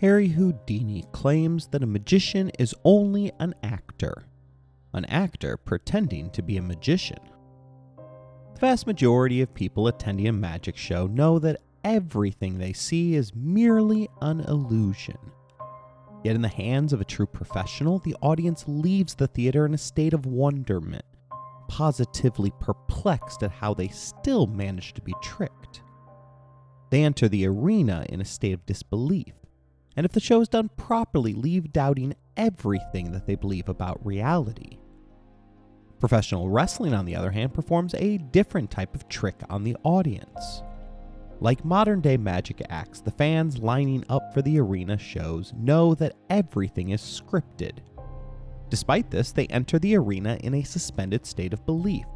Harry Houdini claims that a magician is only an actor pretending to be a magician. The vast majority of people attending a magic show know that everything they see is merely an illusion. Yet in the hands of a true professional, the audience leaves the theater in a state of wonderment, positively perplexed at how they still manage to be tricked. They enter the arena in a state of disbelief, and if the show is done properly, leave doubting everything that they believe about reality. Professional wrestling, on the other hand, performs a different type of trick on the audience. Like modern-day magic acts, the fans lining up for the arena shows know that everything is scripted. Despite this, they enter the arena in a suspended state of belief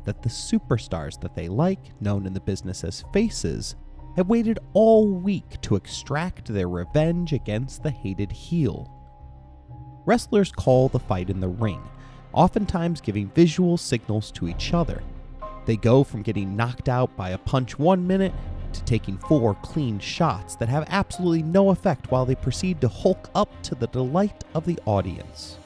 that the superstars that they like, known in the business as faces, have waited all week to extract their revenge against the hated heel. Wrestlers call the fight in the ring, oftentimes giving visual signals to each other. They go from getting knocked out by a punch 1 minute to taking 4 clean shots that have absolutely no effect while they proceed to hulk up to the delight of the audience.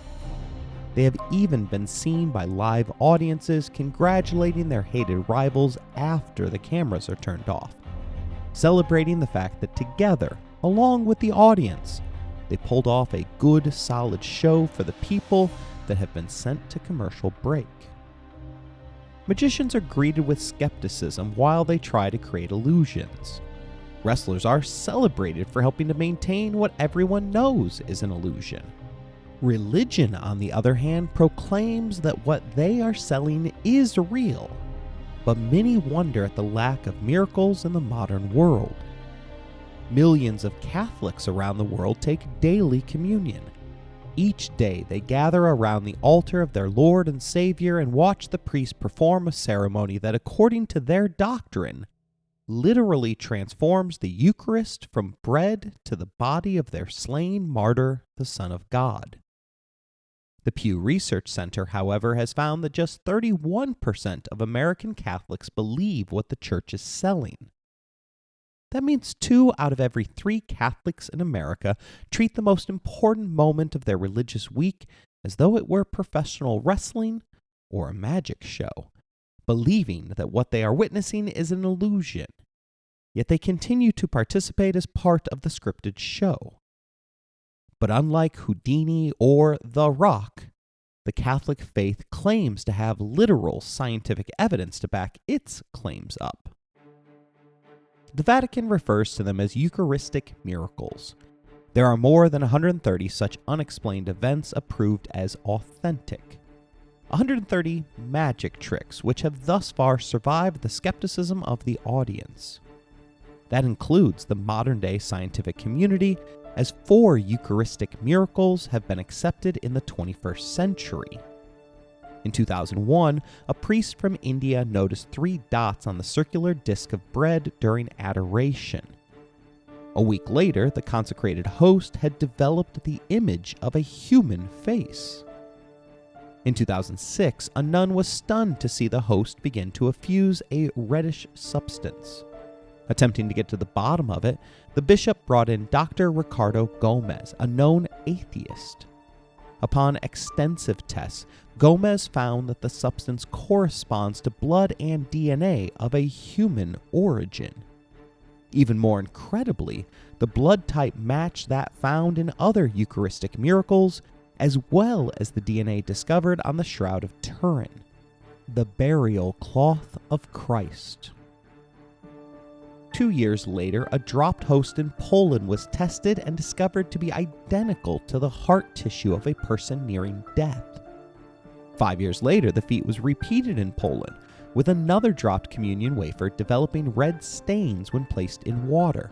They have even been seen by live audiences congratulating their hated rivals after the cameras are turned off, celebrating the fact that together, along with the audience, they pulled off a good, solid show for the people that have been sent to commercial break. Magicians are greeted with skepticism while they try to create illusions. Wrestlers are celebrated for helping to maintain what everyone knows is an illusion. Religion, on the other hand, proclaims that what they are selling is real, but many wonder at the lack of miracles in the modern world. Millions of Catholics around the world take daily communion. Each day they gather around the altar of their Lord and Savior and watch the priest perform a ceremony that, according to their doctrine, literally transforms the Eucharist from bread to the body of their slain martyr, the Son of God. The Pew Research Center, however, has found that just 31% of American Catholics believe what the church is selling. That means 2 out of every 3 Catholics in America treat the most important moment of their religious week as though it were professional wrestling or a magic show, believing that what they are witnessing is an illusion. Yet they continue to participate as part of the scripted show. But unlike Houdini or The Rock, the Catholic faith claims to have literal scientific evidence to back its claims up. The Vatican refers to them as Eucharistic miracles. There are more than 130 such unexplained events approved as authentic. 130 magic tricks which have thus far survived the skepticism of the audience. That includes the modern-day scientific community, as 4 Eucharistic miracles have been accepted in the 21st century. In 2001, a priest from India noticed 3 dots on the circular disc of bread during adoration. A week later, the consecrated host had developed the image of a human face. In 2006, a nun was stunned to see the host begin to effuse a reddish substance. Attempting to get to the bottom of it, the bishop brought in Dr. Ricardo Gomez, a known atheist. Upon extensive tests, Gomez found that the substance corresponds to blood and DNA of a human origin. Even more incredibly, the blood type matched that found in other Eucharistic miracles, as well as the DNA discovered on the Shroud of Turin, the burial cloth of Christ. 2 years later, a dropped host in Poland was tested and discovered to be identical to the heart tissue of a person nearing death. 5 years later, the feat was repeated in Poland, with another dropped communion wafer developing red stains when placed in water.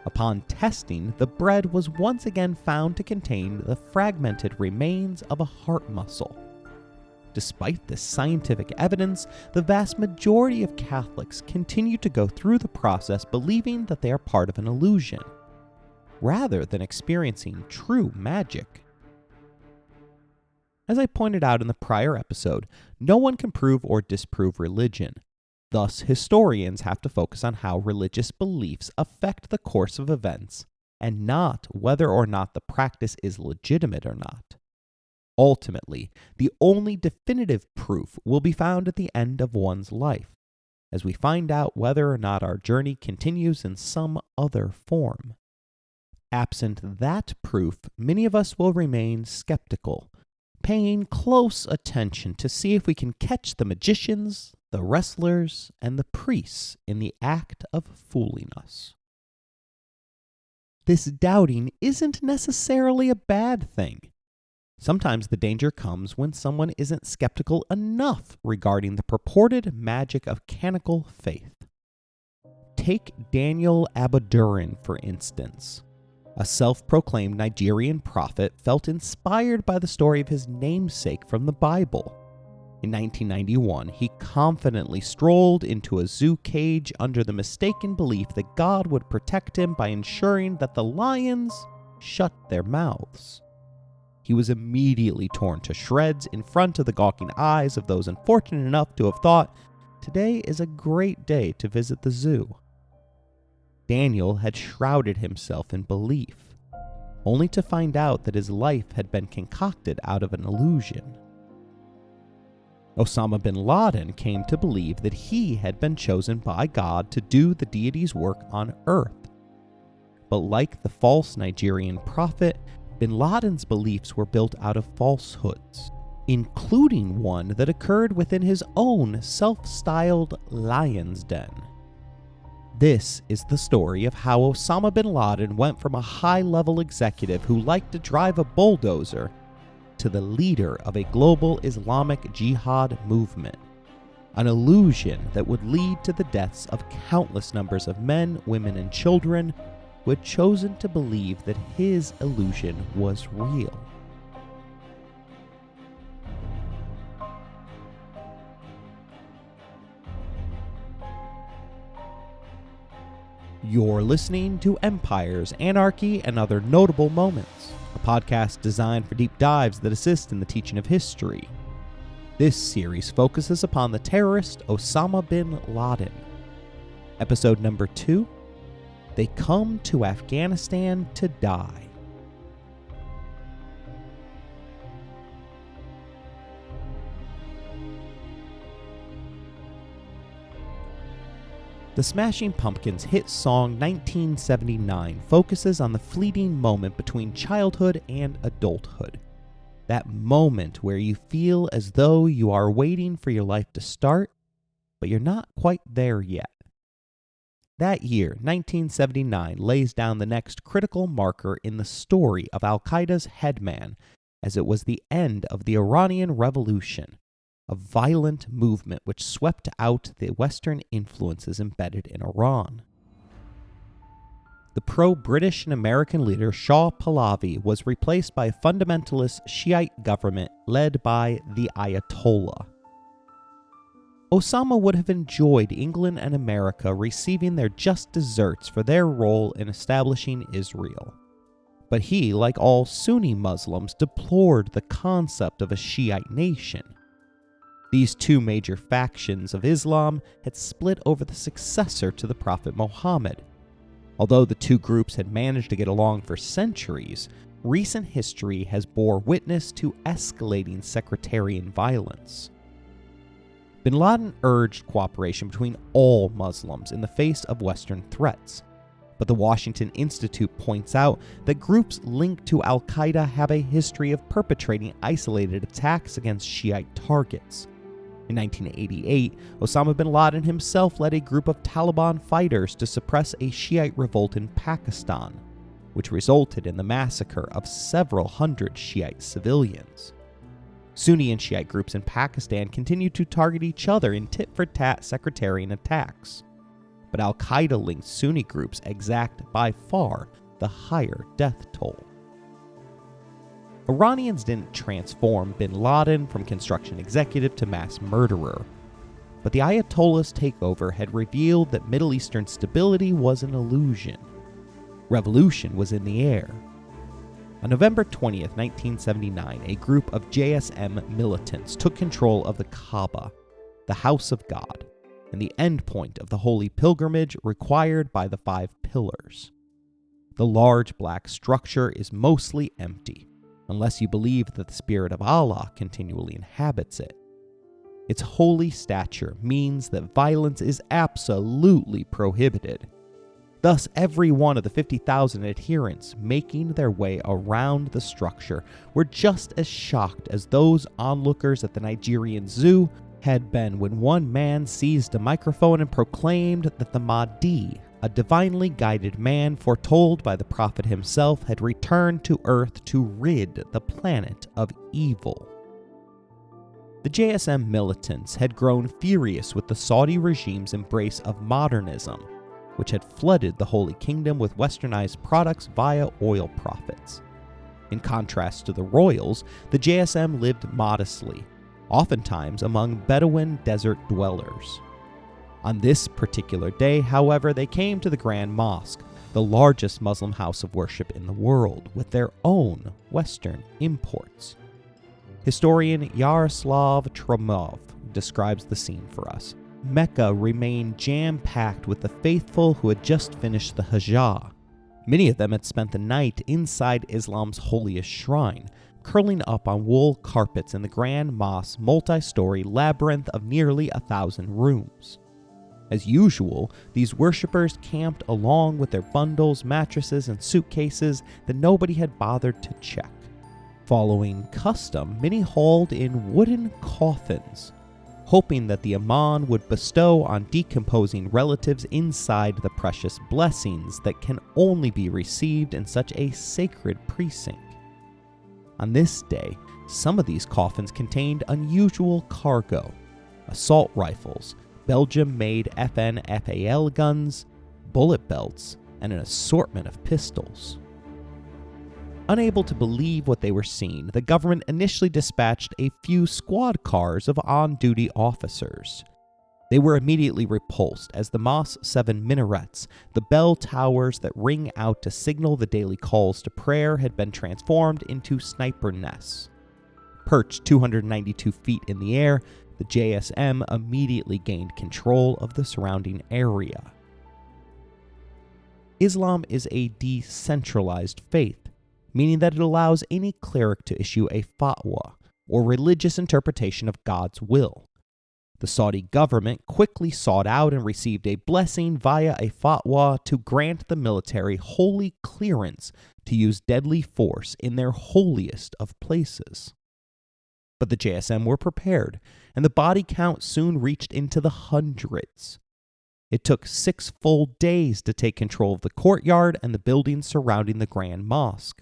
Upon testing, the bread was once again found to contain the fragmented remains of a heart muscle. Despite this scientific evidence, the vast majority of Catholics continue to go through the process believing that they are part of an illusion, rather than experiencing true magic. As I pointed out in the prior episode, no one can prove or disprove religion. Thus, historians have to focus on how religious beliefs affect the course of events and not whether or not the practice is legitimate or not. Ultimately, the only definitive proof will be found at the end of one's life, as we find out whether or not our journey continues in some other form. Absent that proof, many of us will remain skeptical, paying close attention to see if we can catch the magicians, the wrestlers, and the priests in the act of fooling us. This doubting isn't necessarily a bad thing. Sometimes the danger comes when someone isn't skeptical enough regarding the purported magic of canonical faith. Take Daniel Abudurin, for instance. A self-proclaimed Nigerian prophet felt inspired by the story of his namesake from the Bible. In 1991, he confidently strolled into a zoo cage under the mistaken belief that God would protect him by ensuring that the lions shut their mouths. He was immediately torn to shreds in front of the gawking eyes of those unfortunate enough to have thought, "Today is a great day to visit the zoo." Daniel had shrouded himself in belief, only to find out that his life had been concocted out of an illusion. Osama bin Laden came to believe that he had been chosen by God to do the deity's work on earth. But like the false Nigerian prophet, bin Laden's beliefs were built out of falsehoods, including one that occurred within his own self-styled lion's den. This is the story of how Osama bin Laden went from a high-level executive who liked to drive a bulldozer to the leader of a global Islamic jihad movement, an illusion that would lead to the deaths of countless numbers of men, women, and children who had chosen to believe that his illusion was real. You're listening to Empires, Anarchy, and Other Notable Moments, a podcast designed for deep dives that assist in the teaching of history. This series focuses upon the terrorist Osama bin Laden. Episode number 2, They Come to Afghanistan to Die. The Smashing Pumpkins' hit song 1979 focuses on the fleeting moment between childhood and adulthood. That moment where you feel as though you are waiting for your life to start, but you're not quite there yet. That year, 1979, lays down the next critical marker in the story of Al-Qaeda's headman, as it was the end of the Iranian Revolution, a violent movement which swept out the Western influences embedded in Iran. The pro-British and American leader Shah Pahlavi was replaced by a fundamentalist Shiite government led by the Ayatollah. Osama would have enjoyed England and America receiving their just desserts for their role in establishing Israel. But he, like all Sunni Muslims, deplored the concept of a Shiite nation. These two major factions of Islam had split over the successor to the Prophet Muhammad. Although the two groups had managed to get along for centuries, recent history has bore witness to escalating sectarian violence. Bin Laden urged cooperation between all Muslims in the face of Western threats, but the Washington Institute points out that groups linked to Al-Qaeda have a history of perpetrating isolated attacks against Shiite targets. In 1988, Osama bin Laden himself led a group of Taliban fighters to suppress a Shiite revolt in Pakistan, which resulted in the massacre of several hundred Shiite civilians. Sunni and Shiite groups in Pakistan continued to target each other in tit-for-tat sectarian attacks, but Al-Qaeda-linked Sunni groups exact by far the higher death toll. Iranians didn't transform bin Laden from construction executive to mass murderer, but the Ayatollah's takeover had revealed that Middle Eastern stability was an illusion. Revolution was in the air. On November 20th, 1979, a group of JSM militants took control of the Kaaba, the House of God, and the endpoint of the holy pilgrimage required by the 5 pillars. The large black structure is mostly empty, unless you believe that the spirit of Allah continually inhabits it. Its holy stature means that violence is absolutely prohibited. Thus, every one of the 50,000 adherents making their way around the structure were just as shocked as those onlookers at the Nigerian zoo had been when one man seized a microphone and proclaimed that the Mahdi, a divinely guided man foretold by the prophet himself, had returned to Earth to rid the planet of evil. The JSM militants had grown furious with the Saudi regime's embrace of modernism, which had flooded the Holy Kingdom with westernized products via oil profits. In contrast to the royals, the JSM lived modestly, oftentimes among Bedouin desert dwellers. On this particular day, however, they came to the Grand Mosque, the largest Muslim house of worship in the world, with their own Western imports. Historian Yaroslav Tromov describes the scene for us. Mecca remained jam-packed with the faithful who had just finished the Hajj. Many of them had spent the night inside Islam's holiest shrine, curling up on wool carpets in the Grand Mosque's multi-story labyrinth of nearly 1,000 rooms. As usual, these worshippers camped along with their bundles, mattresses, and suitcases that nobody had bothered to check. Following custom, many hauled in wooden coffins, hoping that the Imam would bestow on decomposing relatives inside the precious blessings that can only be received in such a sacred precinct. On this day, some of these coffins contained unusual cargo: assault rifles, Belgium-made FN/FAL guns, bullet belts, and an assortment of pistols. Unable to believe what they were seeing, the government initially dispatched a few squad cars of on-duty officers. They were immediately repulsed as the mosque's 7 minarets, the bell towers that ring out to signal the daily calls to prayer, had been transformed into sniper nests. Perched 292 feet in the air, the JSM immediately gained control of the surrounding area. Islam is a decentralized faith, meaning that it allows any cleric to issue a fatwa, or religious interpretation of God's will. The Saudi government quickly sought out and received a blessing via a fatwa to grant the military holy clearance to use deadly force in their holiest of places. But the JSM were prepared, and the body count soon reached into the hundreds. It took 6 full days to take control of the courtyard and the buildings surrounding the Grand Mosque.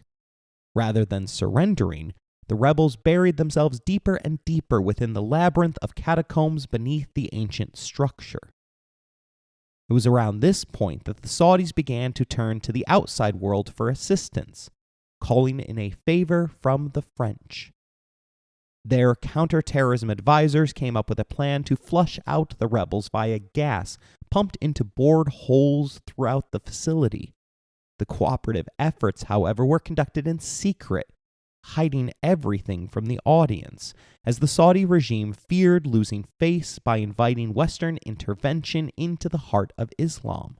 Rather than surrendering, the rebels buried themselves deeper and deeper within the labyrinth of catacombs beneath the ancient structure. It was around this point that the Saudis began to turn to the outside world for assistance, calling in a favor from the French. Their counterterrorism advisors came up with a plan to flush out the rebels via gas pumped into bored holes throughout the facility. The cooperative efforts, however, were conducted in secret, hiding everything from the audience, as the Saudi regime feared losing face by inviting Western intervention into the heart of Islam.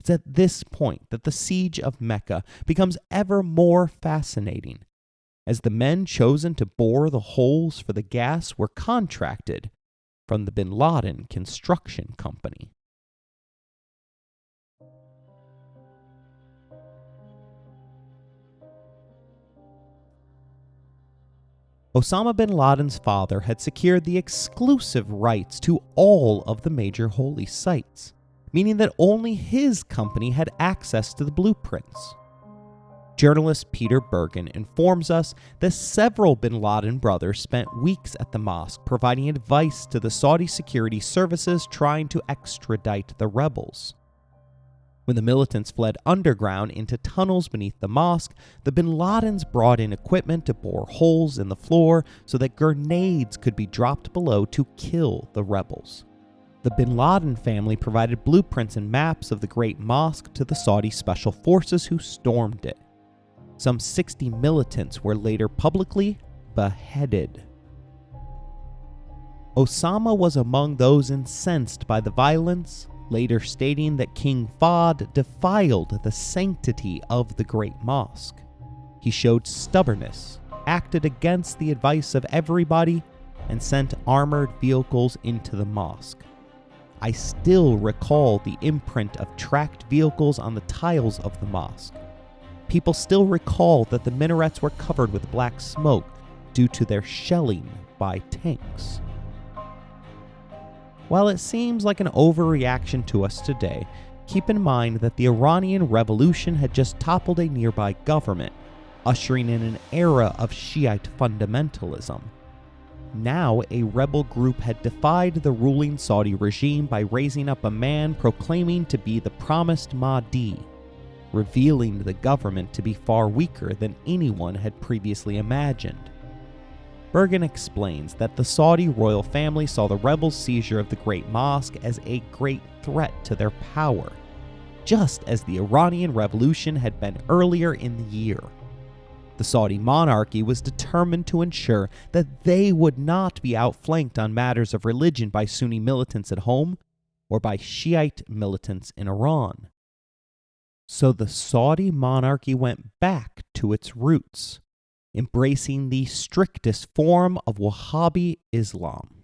It's at this point that the siege of Mecca becomes ever more fascinating, as the men chosen to bore the holes for the gas were contracted from the Bin Laden Construction Company. Osama bin Laden's father had secured the exclusive rights to all of the major holy sites, meaning that only his company had access to the blueprints. Journalist Peter Bergen informs us that several bin Laden brothers spent weeks at the mosque providing advice to the Saudi security services trying to extradite the rebels. When the militants fled underground into tunnels beneath the mosque, the bin Ladens brought in equipment to bore holes in the floor so that grenades could be dropped below to kill the rebels. The bin Laden family provided blueprints and maps of the Great Mosque to the Saudi special forces who stormed it. Some 60 militants were later publicly beheaded. Osama was among those incensed by the violence, later stating that King Fahd defiled the sanctity of the Great Mosque. He showed stubbornness, acted against the advice of everybody, and sent armored vehicles into the mosque. I still recall the imprint of tracked vehicles on the tiles of the mosque. People still recall that the minarets were covered with black smoke due to their shelling by tanks. While it seems like an overreaction to us today, keep in mind that the Iranian Revolution had just toppled a nearby government, ushering in an era of Shiite fundamentalism. Now, a rebel group had defied the ruling Saudi regime by raising up a man proclaiming to be the promised Mahdi, revealing the government to be far weaker than anyone had previously imagined. Bergen explains that the Saudi royal family saw the rebels' seizure of the Great Mosque as a great threat to their power, just as the Iranian Revolution had been earlier in the year. The Saudi monarchy was determined to ensure that they would not be outflanked on matters of religion by Sunni militants at home or by Shiite militants in Iran. So the Saudi monarchy went back to its roots, embracing the strictest form of Wahhabi Islam.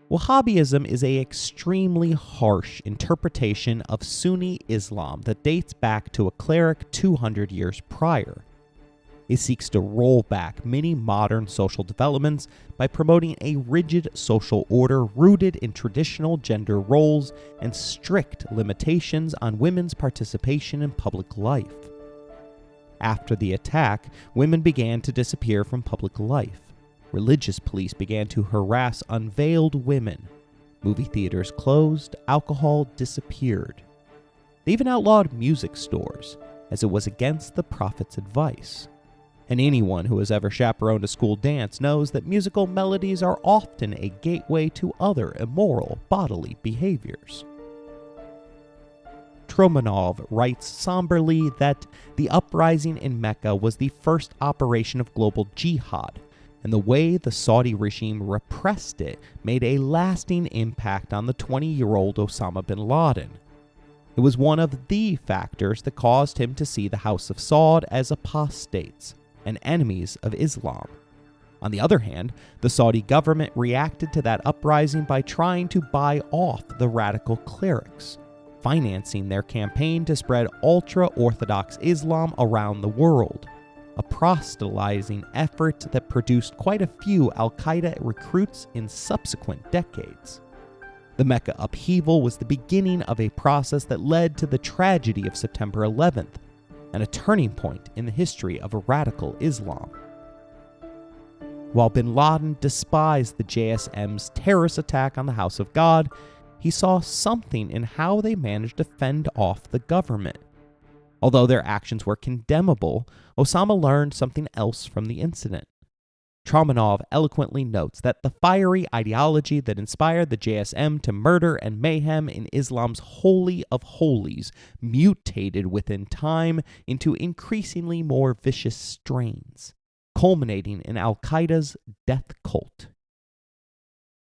Wahhabism is an extremely harsh interpretation of Sunni Islam that dates back to a cleric 200 years prior. It seeks to roll back many modern social developments by promoting a rigid social order rooted in traditional gender roles and strict limitations on women's participation in public life. After the attack, women began to disappear from public life. Religious police began to harass unveiled women. Movie theaters closed, alcohol disappeared. They even outlawed music stores, as it was against the Prophet's advice. And anyone who has ever chaperoned a school dance knows that musical melodies are often a gateway to other immoral bodily behaviors. Tromanov writes somberly that the uprising in Mecca was the first operation of global jihad, and the way the Saudi regime repressed it made a lasting impact on the 20-year-old Osama Bin Laden. It was one of the factors that caused him to see the House of Saud as apostates and enemies of Islam. On the other hand, the Saudi government reacted to that uprising by trying to buy off the radical clerics, financing their campaign to spread ultra-Orthodox Islam around the world, a proselytizing effort that produced quite a few al-Qaeda recruits in subsequent decades. The Mecca upheaval was the beginning of a process that led to the tragedy of September 11th, and a turning point in the history of a radical Islam. While bin Laden despised the JSM's terrorist attack on the House of God, he saw something in how they managed to fend off the government. Although their actions were condemnable, Osama learned something else from the incident. Tromanov eloquently notes that the fiery ideology that inspired the JSM to murder and mayhem in Islam's holy of holies mutated within time into increasingly more vicious strains, culminating in al-Qaeda's death cult.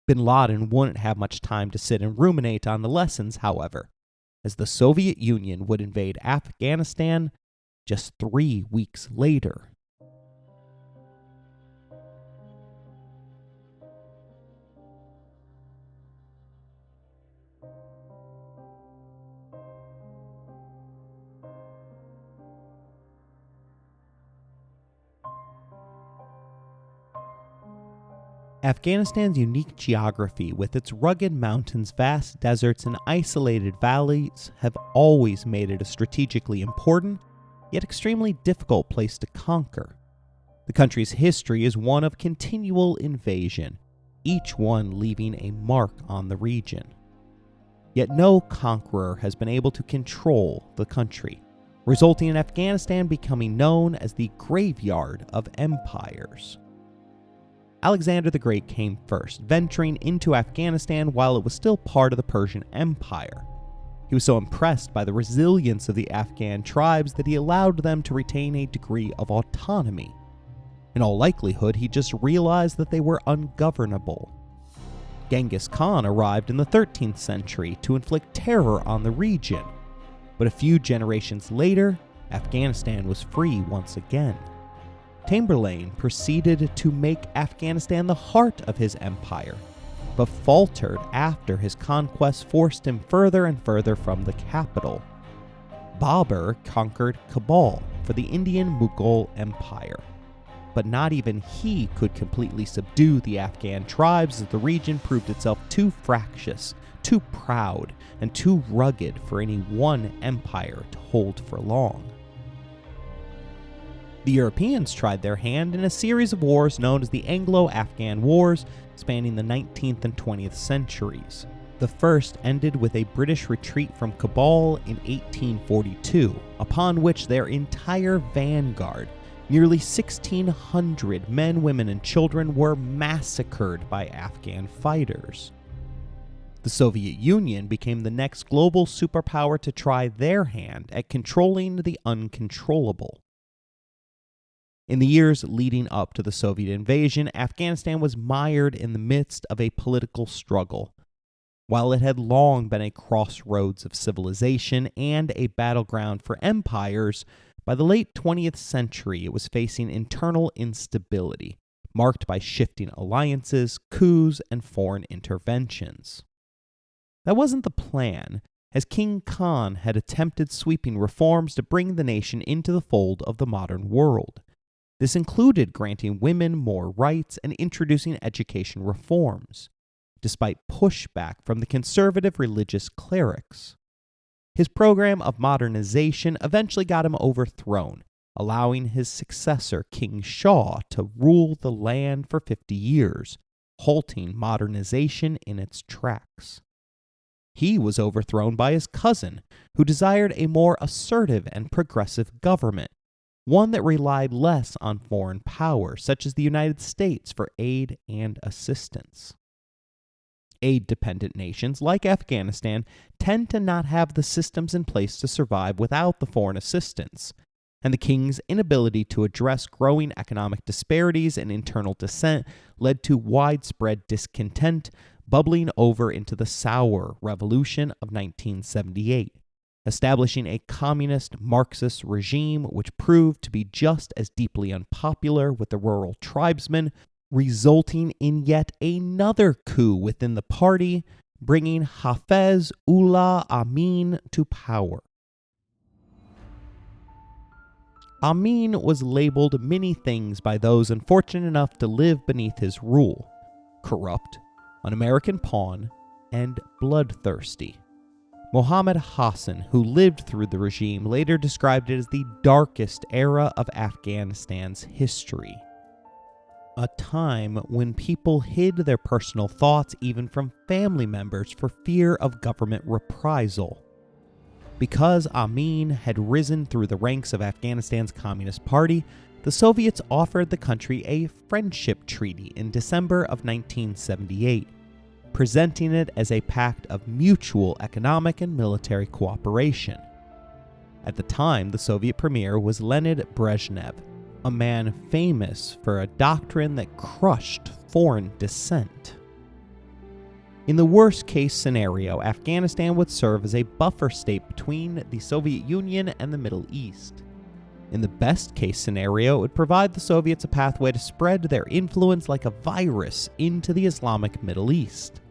Bin Laden wouldn't have much time to sit and ruminate on the lessons, however, as the Soviet Union would invade Afghanistan just 3 weeks later. Afghanistan's unique geography, with its rugged mountains, vast deserts, and isolated valleys, have always made it a strategically important, yet extremely difficult place to conquer. The country's history is one of continual invasion, each one leaving a mark on the region. Yet no conqueror has been able to control the country, resulting in Afghanistan becoming known as the graveyard of empires. Alexander the Great came first, venturing into Afghanistan while it was still part of the Persian Empire. He was so impressed by the resilience of the Afghan tribes that he allowed them to retain a degree of autonomy. In all likelihood, he just realized that they were ungovernable. Genghis Khan arrived in the 13th century to inflict terror on the region, but a few generations later, Afghanistan was free once again. Tamerlane proceeded to make Afghanistan the heart of his empire, but faltered after his conquests forced him further and further from the capital. Babur conquered Kabul for the Indian Mughal Empire, but not even he could completely subdue the Afghan tribes as the region proved itself too fractious, too proud, and too rugged for any one empire to hold for long. The Europeans tried their hand in a series of wars known as the Anglo-Afghan Wars, spanning the 19th and 20th centuries. The first ended with a British retreat from Kabul in 1842, upon which their entire vanguard, nearly 1,600 men, women, and children, were massacred by Afghan fighters. The Soviet Union became the next global superpower to try their hand at controlling the uncontrollable. In the years leading up to the Soviet invasion, Afghanistan was mired in the midst of a political struggle. While it had long been a crossroads of civilization and a battleground for empires, by the late 20th century it was facing internal instability, marked by shifting alliances, coups, and foreign interventions. That wasn't the plan, as King Khan had attempted sweeping reforms to bring the nation into the fold of the modern world. This included granting women more rights and introducing education reforms, despite pushback from the conservative religious clerics. His program of modernization eventually got him overthrown, allowing his successor, King Shah, to rule the land for 50 years, halting modernization in its tracks. He was overthrown by his cousin, who desired a more assertive and progressive government, one that relied less on foreign power, such as the United States, for aid and assistance. Aid-dependent nations, like Afghanistan, tend to not have the systems in place to survive without the foreign assistance, and the king's inability to address growing economic disparities and internal dissent led to widespread discontent, bubbling over into the Sour Revolution of 1978. Establishing a communist Marxist regime which proved to be just as deeply unpopular with the rural tribesmen, resulting in yet another coup within the party, bringing Hafez Ullah Amin to power. Amin was labeled many things by those unfortunate enough to live beneath his rule: corrupt, an American pawn, and bloodthirsty. Mohammed Hassan, who lived through the regime, later described it as the darkest era of Afghanistan's history. A time when people hid their personal thoughts even from family members for fear of government reprisal. Because Amin had risen through the ranks of Afghanistan's Communist Party, the Soviets offered the country a friendship treaty in December of 1978. Presenting it as a pact of mutual economic and military cooperation. At the time, the Soviet premier was Leonid Brezhnev, a man famous for a doctrine that crushed foreign dissent. In the worst-case scenario, Afghanistan would serve as a buffer state between the Soviet Union and the Middle East. In the best-case scenario, it would provide the Soviets a pathway to spread their influence like a virus into the Islamic Middle East.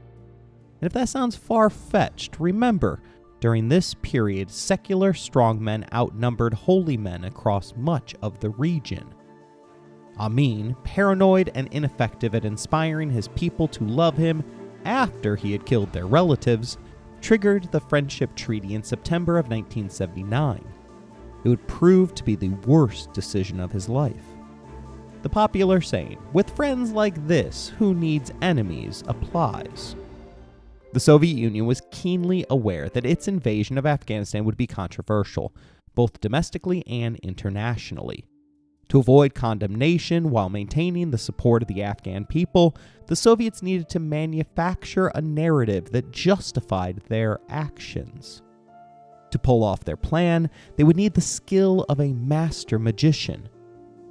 And if that sounds far-fetched, remember, during this period, secular strongmen outnumbered holy men across much of the region. Amin, paranoid and ineffective at inspiring his people to love him after he had killed their relatives, triggered the Friendship Treaty in September of 1979. It would prove to be the worst decision of his life. The popular saying, "With friends like this, who needs enemies?" applies. The Soviet Union was keenly aware that its invasion of Afghanistan would be controversial, both domestically and internationally. To avoid condemnation while maintaining the support of the Afghan people, the Soviets needed to manufacture a narrative that justified their actions. To pull off their plan, they would need the skill of a master magician.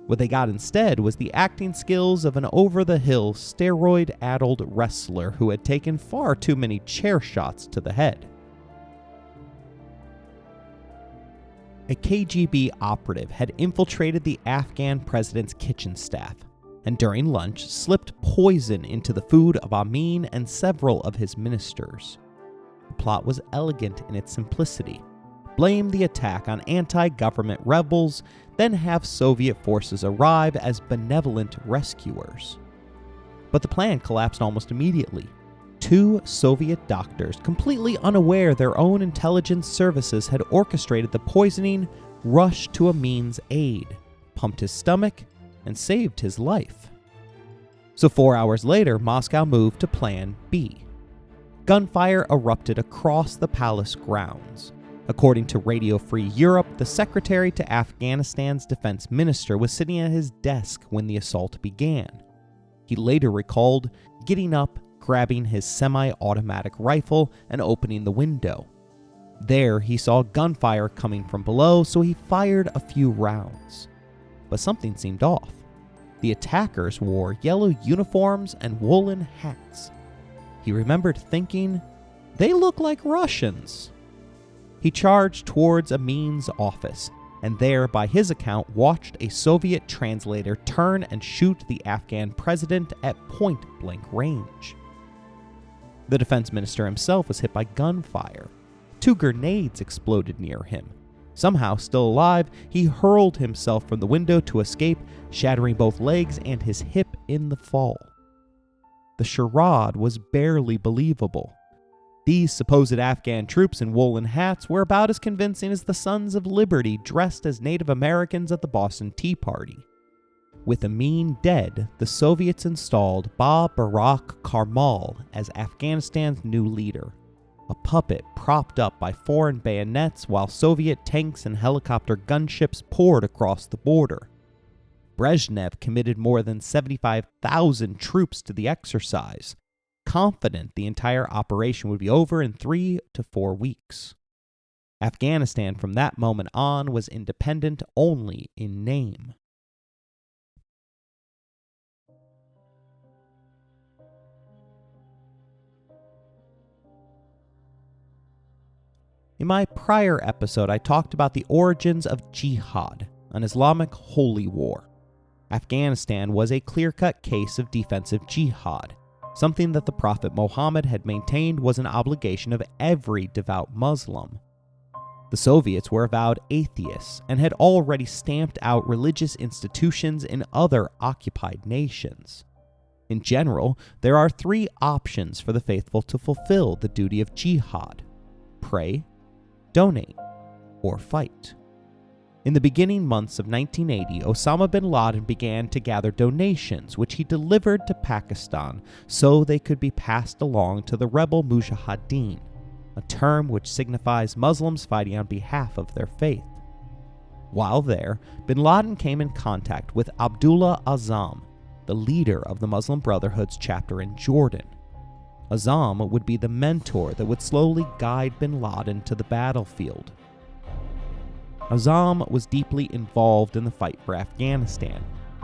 What they got instead was the acting skills of an over-the-hill, steroid-addled wrestler who had taken far too many chair shots to the head. A KGB operative had infiltrated the Afghan president's kitchen staff, and during lunch slipped poison into the food of Amin and several of his ministers. The plot was elegant in its simplicity. Blame the attack on anti-government rebels, then have Soviet forces arrive as benevolent rescuers. But the plan collapsed almost immediately. 2 Soviet doctors, completely unaware their own intelligence services had orchestrated the poisoning, rushed to Amin's aid, pumped his stomach, and saved his life. So 4 hours later, Moscow moved to Plan B. Gunfire erupted across the palace grounds. According to Radio Free Europe, the secretary to Afghanistan's defense minister was sitting at his desk when the assault began. He later recalled getting up, grabbing his semi-automatic rifle, and opening the window. There, he saw gunfire coming from below, so he fired a few rounds. But something seemed off. The attackers wore yellow uniforms and woolen hats. He remembered thinking, "They look like Russians." He charged towards Amin's office, and there, by his account, watched a Soviet translator turn and shoot the Afghan president at point-blank range. The defense minister himself was hit by gunfire. 2 grenades exploded near him. Somehow, still alive, he hurled himself from the window to escape, shattering both legs and his hip in the fall. The charade was barely believable. These supposed Afghan troops in woolen hats were about as convincing as the Sons of Liberty dressed as Native Americans at the Boston Tea Party. With Amin dead, the Soviets installed Barak Karmal as Afghanistan's new leader, a puppet propped up by foreign bayonets while Soviet tanks and helicopter gunships poured across the border. Brezhnev committed more than 75,000 troops to the exercise, confident the entire operation would be over in 3 to 4 weeks. Afghanistan from that moment on was independent only in name. In my prior episode, I talked about the origins of jihad, an Islamic holy war. Afghanistan was a clear-cut case of defensive jihad, something that the Prophet Muhammad had maintained was an obligation of every devout Muslim. The Soviets were avowed atheists and had already stamped out religious institutions in other occupied nations. In general, there are 3 options for the faithful to fulfill the duty of jihad: pray, donate, or fight. In the beginning months of 1980, Osama Bin Laden began to gather donations, which he delivered to Pakistan so they could be passed along to the rebel mujahideen, a term which signifies Muslims fighting on behalf of their faith. While there, Bin Laden came in contact with Abdullah Azzam, the leader of the Muslim Brotherhood's chapter in Jordan. Azzam would be the mentor that would slowly guide Bin Laden to the battlefield. Azzam was deeply involved in the fight for Afghanistan,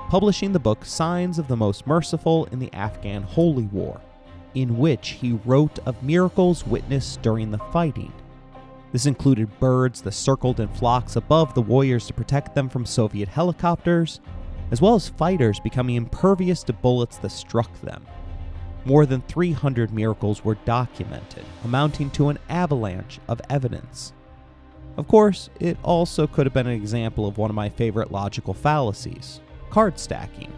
publishing the book Signs of the Most Merciful in the Afghan Holy War, in which he wrote of miracles witnessed during the fighting. This included birds that circled in flocks above the warriors to protect them from Soviet helicopters, as well as fighters becoming impervious to bullets that struck them. More than 300 miracles were documented, amounting to an avalanche of evidence. Of course, it also could have been an example of one of my favorite logical fallacies, card stacking,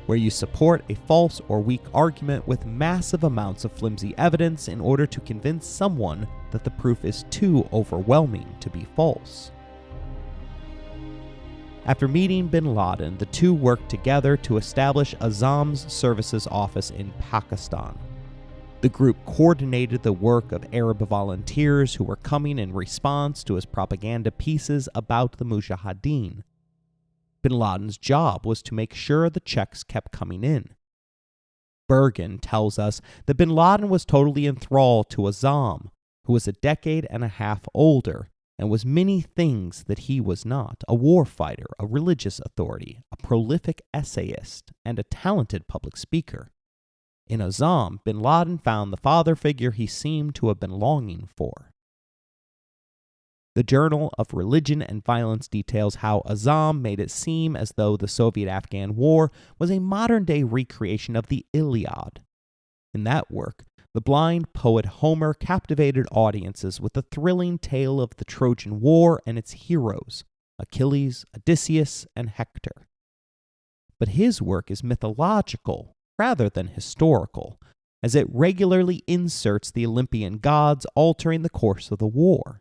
where you support a false or weak argument with massive amounts of flimsy evidence in order to convince someone that the proof is too overwhelming to be false. After meeting Bin Laden, the two worked together to establish Azzam's services office in Pakistan. The group coordinated the work of Arab volunteers who were coming in response to his propaganda pieces about the Mujahideen. Bin Laden's job was to make sure the checks kept coming in. Bergen tells us that Bin Laden was totally enthralled to Azzam, who was a decade and a half older, and was many things that he was not: a warfighter, a religious authority, a prolific essayist, and a talented public speaker. In Osama, bin Laden found the father figure he seemed to have been longing for. The Journal of Religion and Violence details how Osama made it seem as though the Soviet-Afghan War was a modern-day recreation of the Iliad. In that work, the blind poet Homer captivated audiences with the thrilling tale of the Trojan War and its heroes, Achilles, Odysseus, and Hector. But his work is mythological rather than historical, as it regularly inserts the Olympian gods altering the course of the war.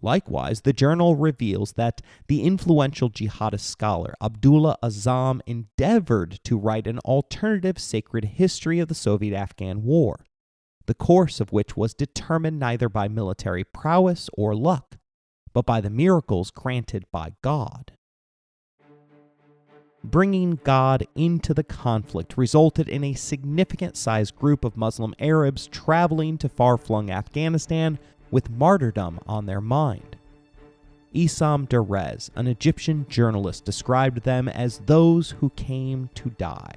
Likewise, the journal reveals that the influential jihadist scholar Abdullah Azzam endeavored to write an alternative sacred history of the Soviet-Afghan War, the course of which was determined neither by military prowess or luck, but by the miracles granted by God. Bringing God into the conflict resulted in a significant-sized group of Muslim Arabs traveling to far-flung Afghanistan with martyrdom on their mind. Issam Derez, an Egyptian journalist, described them as those who came to die.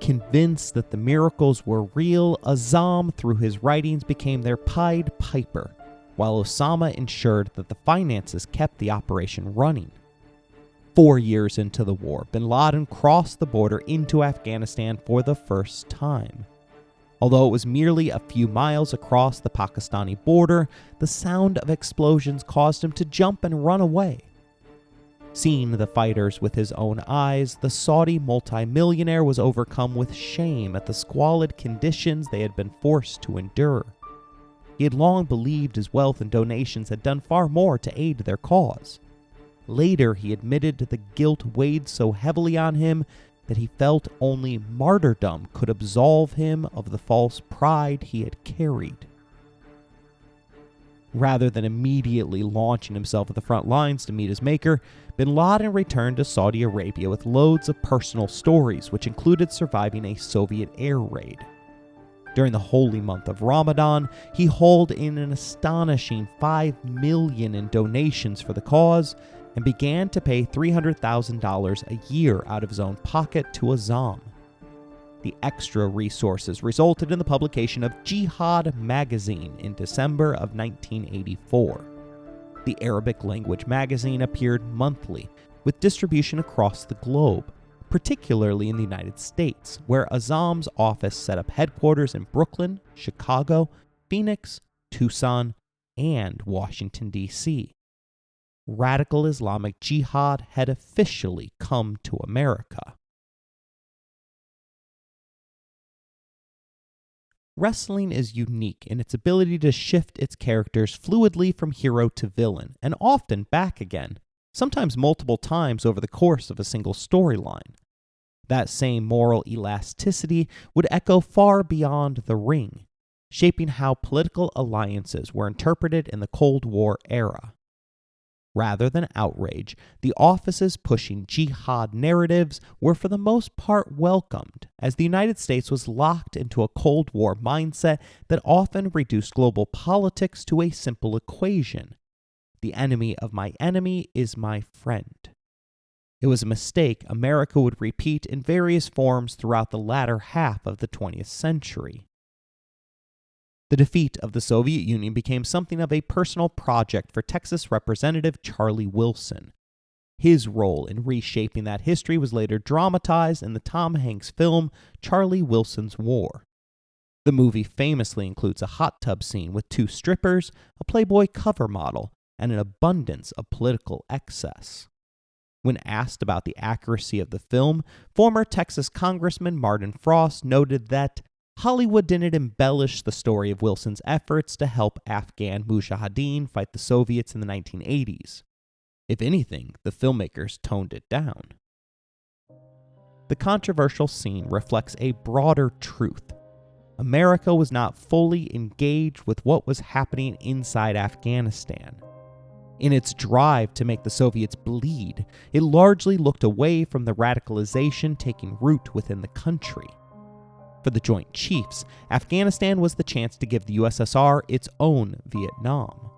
Convinced that the miracles were real, Azzam, through his writings, became their Pied Piper, while Osama ensured that the finances kept the operation running. 4 years into the war, bin Laden crossed the border into Afghanistan for the first time. Although it was merely a few miles across the Pakistani border, the sound of explosions caused him to jump and run away. Seeing the fighters with his own eyes, the Saudi multimillionaire was overcome with shame at the squalid conditions they had been forced to endure. He had long believed his wealth and donations had done far more to aid their cause. Later, he admitted the guilt weighed so heavily on him that he felt only martyrdom could absolve him of the false pride he had carried. Rather than immediately launching himself at the front lines to meet his maker, bin Laden returned to Saudi Arabia with loads of personal stories, which included surviving a Soviet air raid. During the holy month of Ramadan, he hauled in an astonishing $5 million in donations for the cause, and began to pay $300,000 a year out of his own pocket to Azzam. The extra resources resulted in the publication of Jihad magazine in December of 1984. The Arabic-language magazine appeared monthly, with distribution across the globe, particularly in the United States, where Azzam's office set up headquarters in Brooklyn, Chicago, Phoenix, Tucson, and Washington, D.C. Radical Islamic Jihad had officially come to America. Wrestling is unique in its ability to shift its characters fluidly from hero to villain, and often back again, sometimes multiple times over the course of a single storyline. That same moral elasticity would echo far beyond the ring, shaping how political alliances were interpreted in the Cold War era. Rather than outrage, the offices pushing jihad narratives were for the most part welcomed, as the United States was locked into a Cold War mindset that often reduced global politics to a simple equation: the enemy of my enemy is my friend. It was a mistake America would repeat in various forms throughout the latter half of the 20th century. The defeat of the Soviet Union became something of a personal project for Texas Representative Charlie Wilson. His role in reshaping that history was later dramatized in the Tom Hanks film Charlie Wilson's War. The movie famously includes a hot tub scene with 2 strippers, a Playboy cover model, and an abundance of political excess. When asked about the accuracy of the film, former Texas Congressman Martin Frost noted that Hollywood didn't embellish the story of Wilson's efforts to help Afghan mujahideen fight the Soviets in the 1980s. If anything, the filmmakers toned it down. The controversial scene reflects a broader truth. America was not fully engaged with what was happening inside Afghanistan. In its drive to make the Soviets bleed, it largely looked away from the radicalization taking root within the country. For the Joint Chiefs, Afghanistan was the chance to give the USSR its own Vietnam.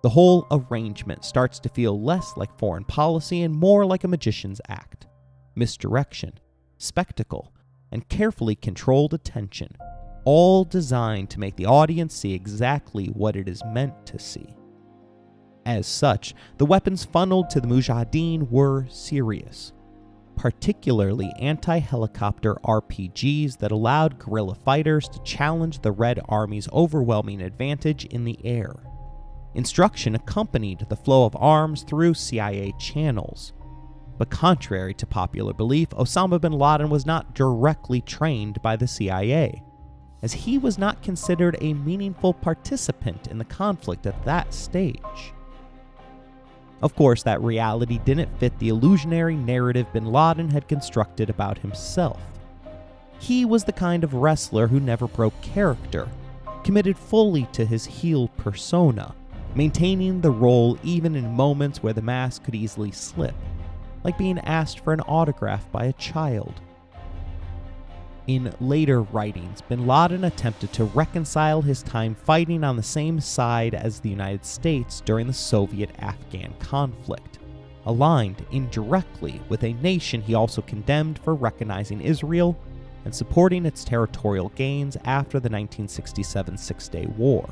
The whole arrangement starts to feel less like foreign policy and more like a magician's act. Misdirection, spectacle, and carefully controlled attention, all designed to make the audience see exactly what it is meant to see. As such, the weapons funneled to the Mujahideen were serious, particularly anti-helicopter RPGs that allowed guerrilla fighters to challenge the Red Army's overwhelming advantage in the air. Instruction accompanied the flow of arms through CIA channels. But contrary to popular belief, Osama bin Laden was not directly trained by the CIA, as he was not considered a meaningful participant in the conflict at that stage. Of course, that reality didn't fit the illusionary narrative bin Laden had constructed about himself. He was the kind of wrestler who never broke character, committed fully to his heel persona, maintaining the role even in moments where the mask could easily slip, like being asked for an autograph by a child. In later writings, bin Laden attempted to reconcile his time fighting on the same side as the United States during the Soviet-Afghan conflict, aligned indirectly with a nation he also condemned for recognizing Israel and supporting its territorial gains after the 1967 Six-Day War.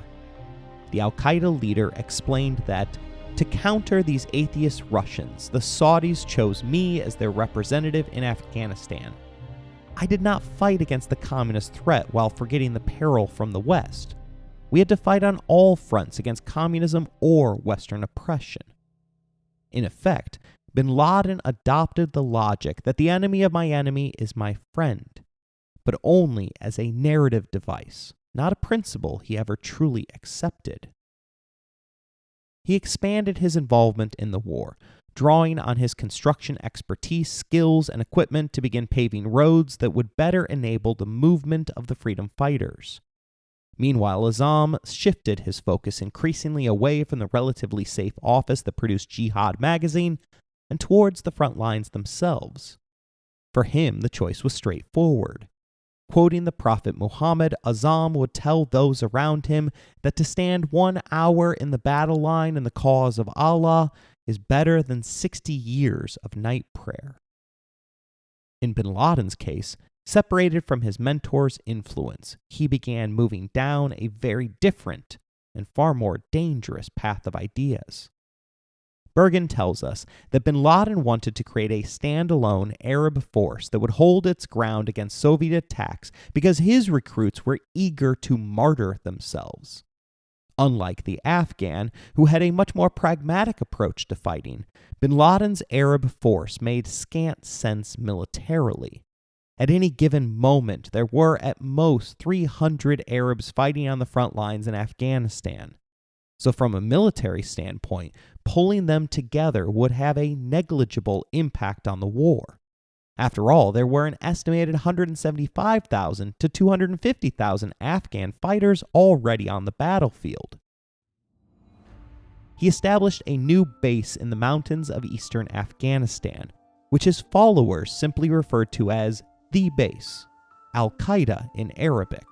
The al-Qaeda leader explained that, to counter these atheist Russians, the Saudis chose me as their representative in Afghanistan. I did not fight against the communist threat while forgetting the peril from the West. We had to fight on all fronts against communism or Western oppression. In effect, bin Laden adopted the logic that the enemy of my enemy is my friend, but only as a narrative device, not a principle he ever truly accepted. He expanded his involvement in the war, drawing on his construction expertise, skills, and equipment to begin paving roads that would better enable the movement of the freedom fighters. Meanwhile, Azam shifted his focus increasingly away from the relatively safe office that produced Jihad magazine and towards the front lines themselves. For him, the choice was straightforward. Quoting the Prophet Muhammad, Azam would tell those around him that to stand 1 hour in the battle line in the cause of Allah is better than 60 years of night prayer. In bin Laden's case, separated from his mentor's influence, he began moving down a very different and far more dangerous path of ideas. Bergen tells us that bin Laden wanted to create a standalone Arab force that would hold its ground against Soviet attacks because his recruits were eager to martyr themselves. Unlike the Afghan, who had a much more pragmatic approach to fighting, bin Laden's Arab force made scant sense militarily. At any given moment, there were at most 300 Arabs fighting on the front lines in Afghanistan. So from a military standpoint, pulling them together would have a negligible impact on the war. After all, there were an estimated 175,000 to 250,000 Afghan fighters already on the battlefield. He established a new base in the mountains of eastern Afghanistan, which his followers simply referred to as the base, Al-Qaeda in Arabic.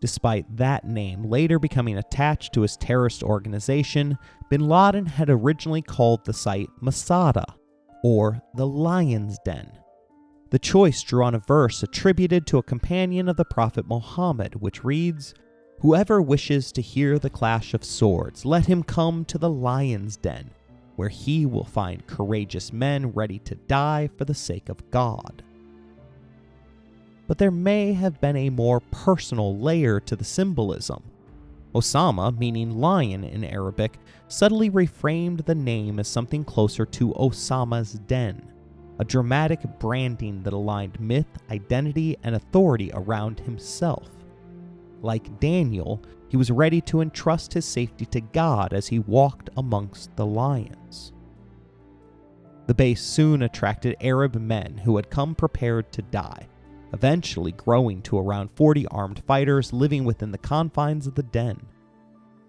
Despite that name later becoming attached to his terrorist organization, bin Laden had originally called the site Masada, or the Lion's Den. The choice drew on a verse attributed to a companion of the Prophet Muhammad, which reads, "Whoever wishes to hear the clash of swords, let him come to the Lion's Den, where he will find courageous men ready to die for the sake of God." But there may have been a more personal layer to the symbolism. Osama, meaning lion in Arabic, subtly reframed the name as something closer to Osama's Den, a dramatic branding that aligned myth, identity, and authority around himself. Like Daniel, he was ready to entrust his safety to God as he walked amongst the lions. The base soon attracted Arab men who had come prepared to die, eventually growing to around 40 armed fighters living within the confines of the den.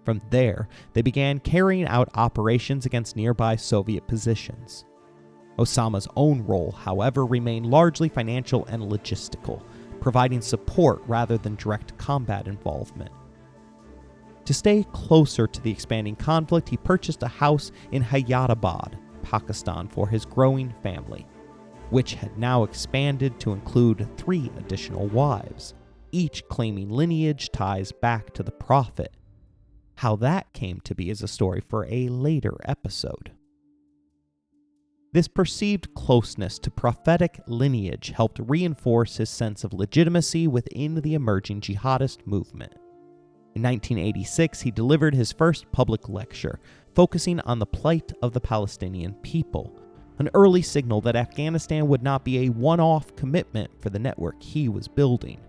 From there, they began carrying out operations against nearby Soviet positions. Osama's own role, however, remained largely financial and logistical, providing support rather than direct combat involvement. To stay closer to the expanding conflict, he purchased a house in Hyderabad, Pakistan for his growing family, which had now expanded to include 3 additional wives, each claiming lineage ties back to the Prophet. How that came to be is a story for a later episode. This perceived closeness to prophetic lineage helped reinforce his sense of legitimacy within the emerging jihadist movement. In 1986, he delivered his first public lecture, focusing on the plight of the Palestinian people, an early signal that Afghanistan would not be a one-off commitment for the network he was building.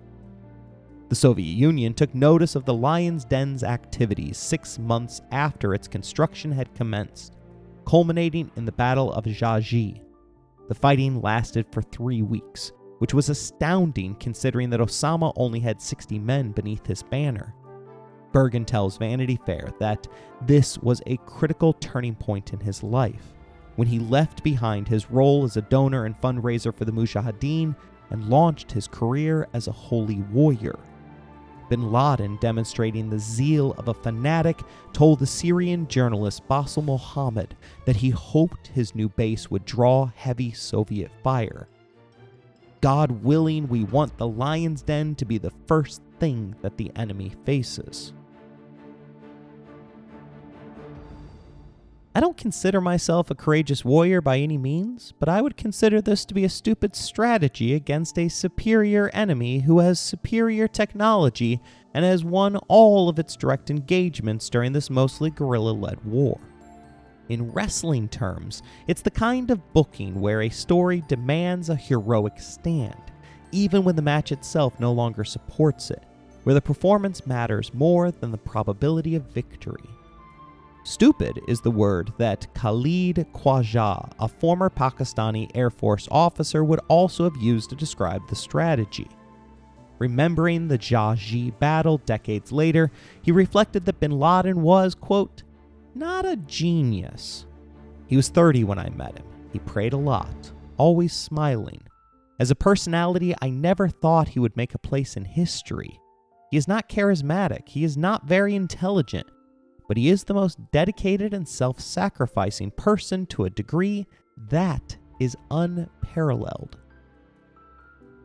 The Soviet Union took notice of the Lion's Den's activities 6 months after its construction had commenced, culminating in the Battle of Jaji. The fighting lasted for 3 weeks, which was astounding considering that Osama only had 60 men beneath his banner. Bergen tells Vanity Fair that this was a critical turning point in his life, when he left behind his role as a donor and fundraiser for the Mujahideen and launched his career as a holy warrior. Bin Laden, demonstrating the zeal of a fanatic, told the Syrian journalist Bassel Mohammed that he hoped his new base would draw heavy Soviet fire. God willing, we want the Lion's Den to be the first thing that the enemy faces. I don't consider myself a courageous warrior by any means, but I would consider this to be a stupid strategy against a superior enemy who has superior technology and has won all of its direct engagements during this mostly guerrilla-led war. In wrestling terms, it's the kind of booking where a story demands a heroic stand, even when the match itself no longer supports it, where the performance matters more than the probability of victory. Stupid is the word that Khalid Khwaja, a former Pakistani Air Force officer, would also have used to describe the strategy. Remembering the Jaji battle decades later, he reflected that bin Laden was, quote, not a genius. He was 30 when I met him. He prayed a lot, always smiling. As a personality, I never thought he would make a place in history. He is not charismatic. He is not very intelligent. But he is the most dedicated and self-sacrificing person to a degree that is unparalleled.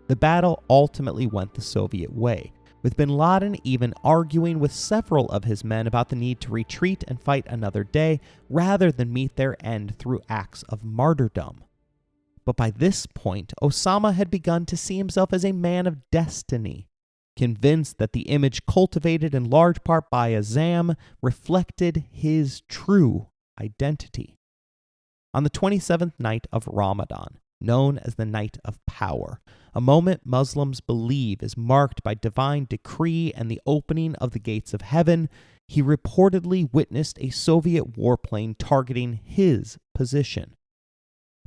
The battle ultimately went the Soviet way, with bin Laden even arguing with several of his men about the need to retreat and fight another day rather than meet their end through acts of martyrdom. But by this point, Osama had begun to see himself as a man of destiny, convinced that the image cultivated in large part by Azam reflected his true identity. On the 27th night of Ramadan, known as the Night of Power, a moment Muslims believe is marked by divine decree and the opening of the gates of heaven, he reportedly witnessed a Soviet warplane targeting his position.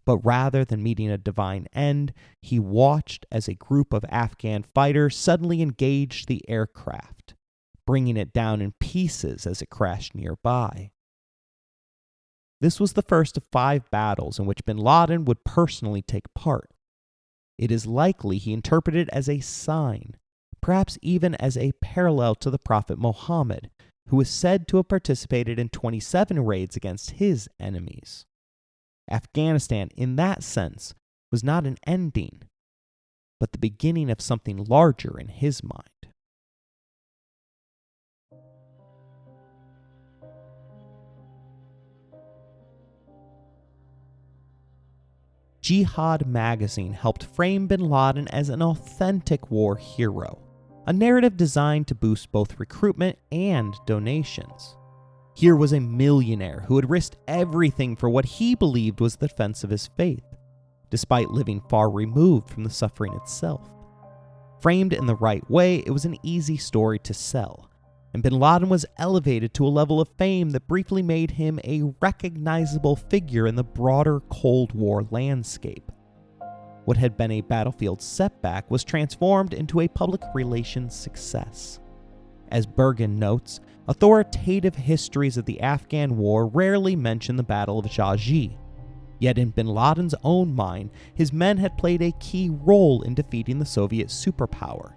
But rather than meeting a divine end, he watched as a group of Afghan fighters suddenly engaged the aircraft, bringing it down in pieces as it crashed nearby. This was the first of 5 battles in which bin Laden would personally take part. It is likely he interpreted it as a sign, perhaps even as a parallel to the Prophet Muhammad, who is said to have participated in 27 raids against his enemies. Afghanistan, in that sense, was not an ending, but the beginning of something larger in his mind. Jihad magazine helped frame bin Laden as an authentic war hero, a narrative designed to boost both recruitment and donations. Here was a millionaire who had risked everything for what he believed was the defense of his faith, despite living far removed from the suffering itself. Framed in the right way, it was an easy story to sell, and bin Laden was elevated to a level of fame that briefly made him a recognizable figure in the broader Cold War landscape. What had been a battlefield setback was transformed into a public relations success. As Bergen notes, authoritative histories of the Afghan war rarely mention the Battle of Jaji. Yet in bin Laden's own mind, his men had played a key role in defeating the Soviet superpower.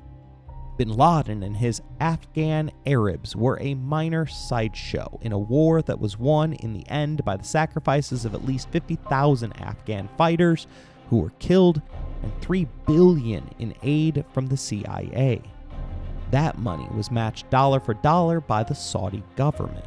Bin Laden and his Afghan Arabs were a minor sideshow in a war that was won in the end by the sacrifices of at least 50,000 Afghan fighters who were killed and $3 billion in aid from the CIA. That money was matched dollar for dollar by the Saudi government.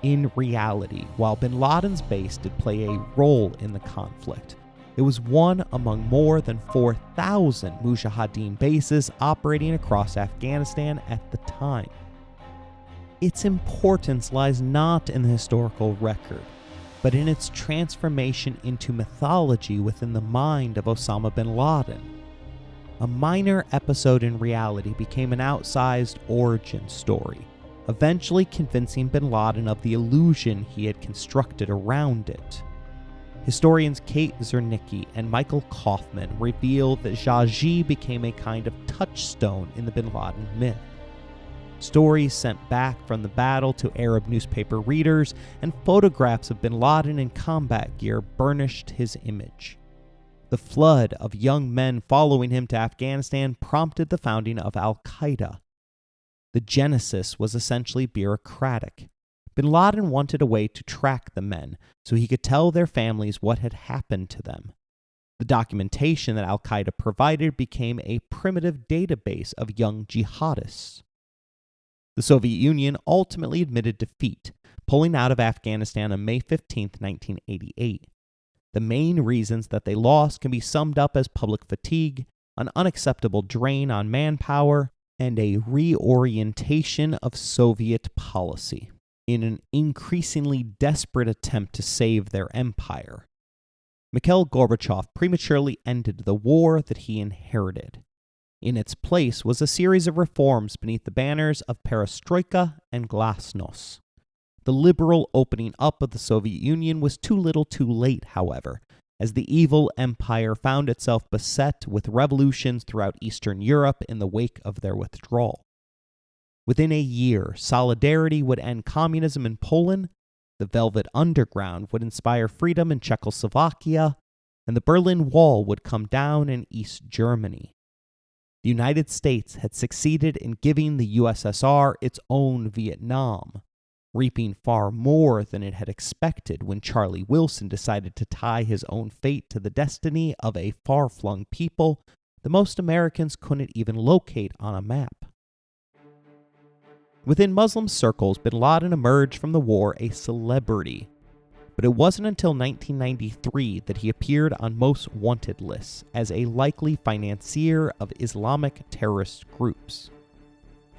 In reality, while bin Laden's base did play a role in the conflict, it was one among more than 4,000 Mujahideen bases operating across Afghanistan at the time. Its importance lies not in the historical record, but in its transformation into mythology within the mind of Osama bin Laden. A minor episode in reality became an outsized origin story, eventually convincing bin Laden of the illusion he had constructed around it. Historians Kate Zernicki and Michael Kaufman reveal that Jaji became a kind of touchstone in the bin Laden myth. Stories sent back from the battle to Arab newspaper readers and photographs of bin Laden in combat gear burnished his image. The flood of young men following him to Afghanistan prompted the founding of Al-Qaeda. The genesis was essentially bureaucratic. Bin Laden wanted a way to track the men so he could tell their families what had happened to them. The documentation that Al-Qaeda provided became a primitive database of young jihadists. The Soviet Union ultimately admitted defeat, pulling out of Afghanistan on May 15, 1988. The main reasons that they lost can be summed up as public fatigue, an unacceptable drain on manpower, and a reorientation of Soviet policy in an increasingly desperate attempt to save their empire. Mikhail Gorbachev prematurely ended the war that he inherited. In its place was a series of reforms beneath the banners of perestroika and glasnost. The liberal opening up of the Soviet Union was too little too late, however, as the evil empire found itself beset with revolutions throughout Eastern Europe in the wake of their withdrawal. Within a year, solidarity would end communism in Poland, the Velvet Underground would inspire freedom in Czechoslovakia, and the Berlin Wall would come down in East Germany. The United States had succeeded in giving the USSR its own Vietnam, reaping far more than it had expected when Charlie Wilson decided to tie his own fate to the destiny of a far-flung people that most Americans couldn't even locate on a map. Within Muslim circles, bin Laden emerged from the war a celebrity, but it wasn't until 1993 that he appeared on most wanted lists as a likely financier of Islamic terrorist groups.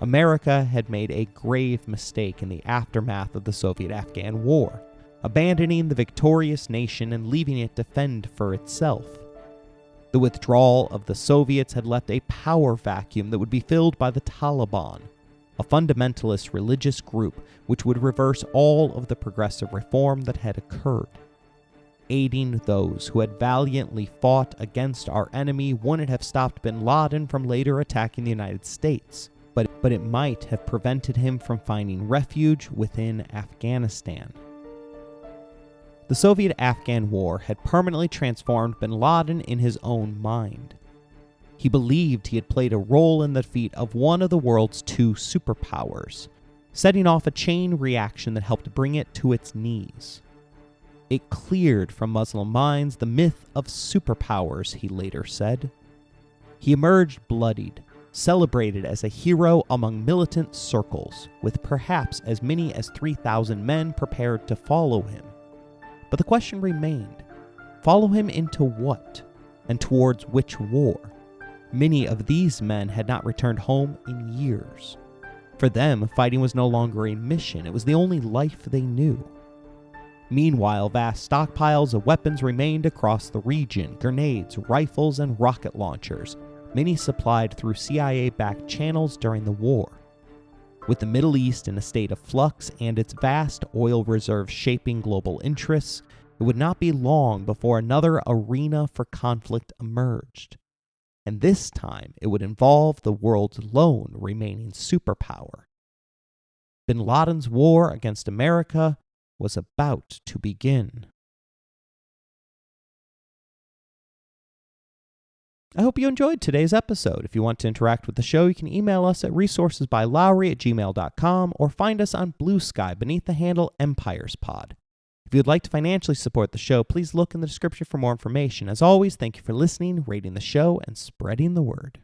America had made a grave mistake in the aftermath of the Soviet-Afghan War, abandoning the victorious nation and leaving it to fend for itself. The withdrawal of the Soviets had left a power vacuum that would be filled by the Taliban, a fundamentalist religious group which would reverse all of the progressive reform that had occurred. Aiding those who had valiantly fought against our enemy wouldn't have stopped bin Laden from later attacking the United States, but it might have prevented him from finding refuge within Afghanistan. The Soviet-Afghan War had permanently transformed bin Laden in his own mind. He believed he had played a role in the defeat of one of the world's two superpowers, setting off a chain reaction that helped bring it to its knees. It cleared from Muslim minds the myth of superpowers, he later said. He emerged bloodied, celebrated as a hero among militant circles, with perhaps as many as 3,000 men prepared to follow him. But the question remained, follow him into what, and towards which war? Many of these men had not returned home in years. For them, fighting was no longer a mission, it was the only life they knew. Meanwhile, vast stockpiles of weapons remained across the region, grenades, rifles, and rocket launchers, many supplied through CIA-backed channels during the war. With the Middle East in a state of flux and its vast oil reserves shaping global interests, it would not be long before another arena for conflict emerged. And this time, it would involve the world's lone remaining superpower. Bin Laden's war against America was about to begin. I hope you enjoyed today's episode. If you want to interact with the show, you can email us at resourcesbylowery@gmail.com or find us on Bluesky beneath the handle EmpiresPod. If you'd like to financially support the show, please look in the description for more information. As always, thank you for listening, rating the show, and spreading the word.